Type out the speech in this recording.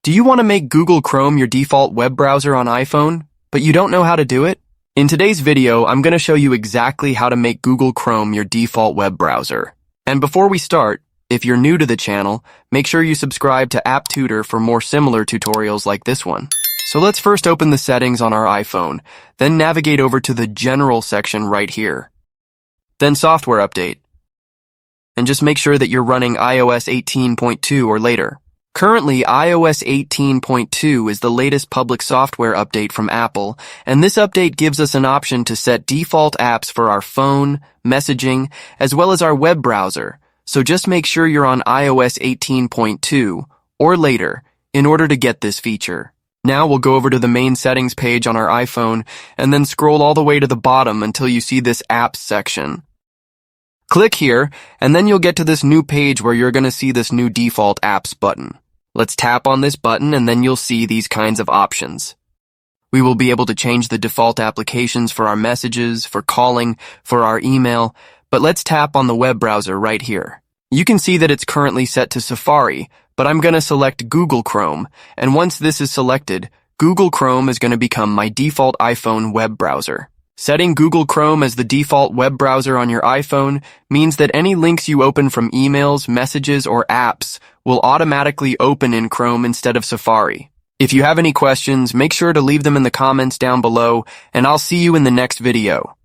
Do you want to make Google Chrome your default web browser on iPhone, but you don't know how to do it? In today's video, I'm going to show you exactly how to make Google Chrome your default web browser. And before we start, if you're new to the channel, make sure you subscribe to App Tutor for more similar tutorials like this one. So let's first open the settings on our iPhone, then navigate over to the General section right here. Then Software Update. And just make sure that you're running iOS 18.2 or later. Currently, iOS 18.2 is the latest public software update from Apple, and this update gives us an option to set default apps for our phone, messaging, as well as our web browser. So just make sure you're on iOS 18.2 or later in order to get this feature. Now we'll go over to the main settings page on our iPhone and then scroll all the way to the bottom until you see this Apps section. Click here, and then you'll get to this new page where you're going to see this new default apps button. Let's tap on this button and then you'll see these kinds of options. We will be able to change the default applications for our messages, for calling, for our email, but let's tap on the web browser right here. You can see that it's currently set to Safari, but I'm going to select Google Chrome, and once this is selected, Google Chrome is going to become my default iPhone web browser. Setting Google Chrome as the default web browser on your iPhone means that any links you open from emails, messages, or apps will automatically open in Chrome instead of Safari. If you have any questions, make sure to leave them in the comments down below, and I'll see you in the next video.